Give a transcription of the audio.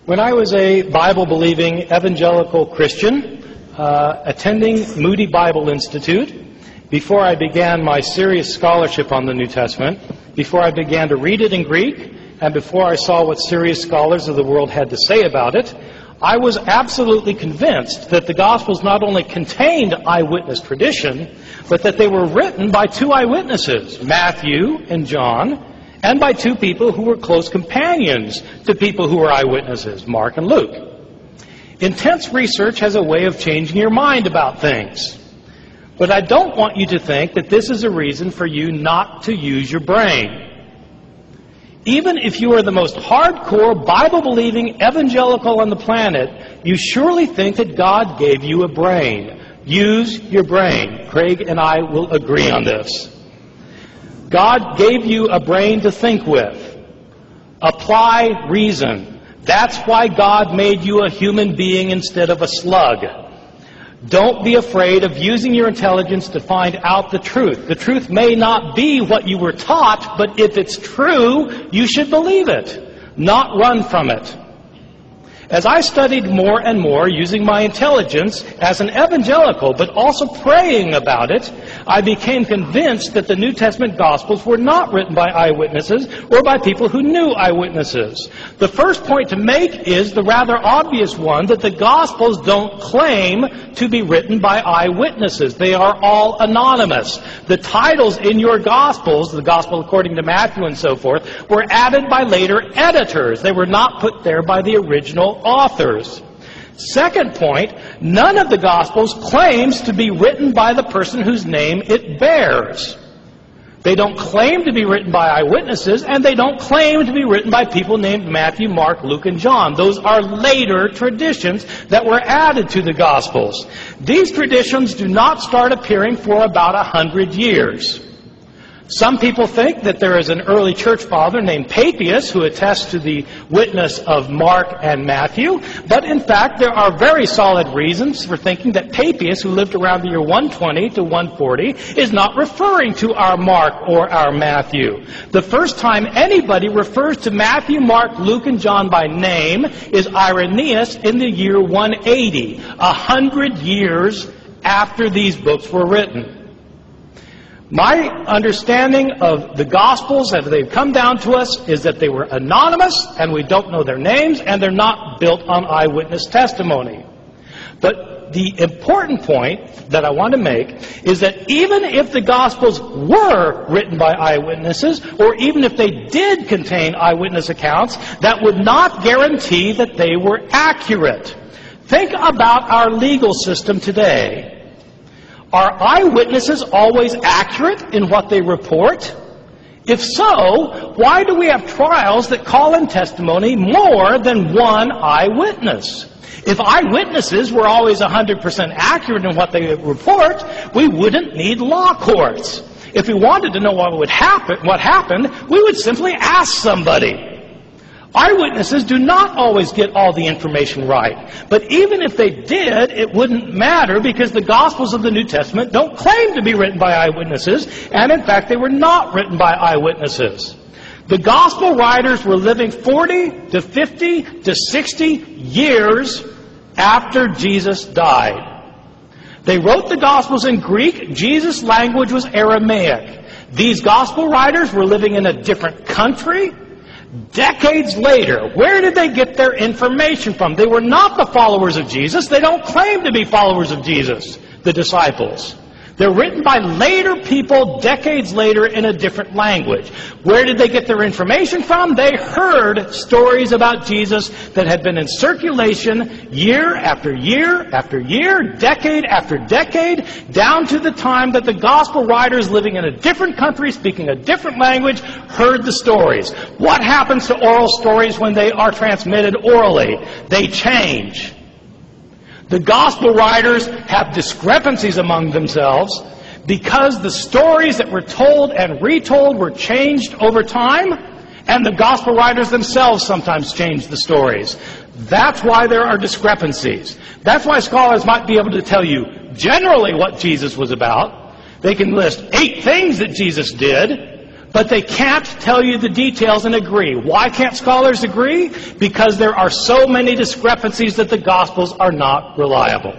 When I was a Bible-believing evangelical Christian, attending Moody Bible Institute, before I began my serious scholarship on the New Testament, before I began to read it in Greek, and before I saw what serious scholars of the world had to say about it, I was absolutely convinced that the Gospels not only contained eyewitness tradition, but that they were written by two eyewitnesses, Matthew and John, and by two people who were close companions to people who were eyewitnesses, Mark and Luke. Intense research has a way of changing your mind about things. But I don't want you to think that this is a reason for you not to use your brain. Even if you are the most hardcore, Bible-believing evangelical on the planet, you surely think that God gave you a brain. Use your brain. Craig and I will agree on this. God gave you a brain to think with. Apply reason. That's why God made you a human being instead of a slug. Don't be afraid of using your intelligence to find out the truth. The truth may not be what you were taught, but if it's true, you should believe it, not run from it. As I studied more and more using my intelligence as an evangelical, but also praying about it, I became convinced that the New Testament Gospels were not written by eyewitnesses or by people who knew eyewitnesses. The first point to make is the rather obvious one that the Gospels don't claim to be written by eyewitnesses. They are all anonymous. The titles in your Gospels, the Gospel according to Matthew and so forth, were added by later editors. They were not put there by the original authors. Second point, none of the Gospels claims to be written by the person whose name it bears. They don't claim to be written by eyewitnesses, and they don't claim to be written by people named Matthew, Mark, Luke, and John. Those are later traditions that were added to the Gospels. These traditions do not start appearing for about 100 years. Some people think that there is an early church father named Papias who attests to the witness of Mark and Matthew, but in fact there are very solid reasons for thinking that Papias, who lived around the year 120 to 140, is not referring to our Mark or our Matthew. The first time anybody refers to Matthew, Mark, Luke, and John by name is Irenaeus in the year 180, 100 years after these books were written. My understanding of the Gospels as they've come down to us is that they were anonymous, and we don't know their names, and they're not built on eyewitness testimony. But the important point that I want to make is that even if the Gospels were written by eyewitnesses, or even if they did contain eyewitness accounts, that would not guarantee that they were accurate. Think about our legal system today. Are eyewitnesses always accurate in what they report? If so, why do we have trials that call in testimony more than one eyewitness? If eyewitnesses were always 100% accurate in what they report, we wouldn't need law courts. If we wanted to know what happened, we would simply ask somebody. Eyewitnesses do not always get all the information right. But even if they did, it wouldn't matter because the Gospels of the New Testament don't claim to be written by eyewitnesses, and in fact they were not written by eyewitnesses. The Gospel writers were living 40 to 50 to 60 years after Jesus died. They wrote the Gospels in Greek. Jesus' language was Aramaic. These Gospel writers were living in a different country. Decades later, where did they get their information from? They were not the followers of Jesus. They don't claim to be followers of Jesus, the disciples. They're written by later people decades later in a different language. Where did they get their information from? They heard stories about Jesus that had been in circulation year after year after year, decade after decade, down to the time that the Gospel writers living in a different country, speaking a different language, heard the stories. What happens to oral stories when they are transmitted orally? They change. The Gospel writers have discrepancies among themselves because the stories that were told and retold were changed over time, and the Gospel writers themselves sometimes changed the stories. That's why there are discrepancies. That's why scholars might be able to tell you generally what Jesus was about. They can list 8 things that Jesus did, But they can't tell you the details and agree. Why can't scholars agree? Because there are so many discrepancies that the Gospels are not reliable.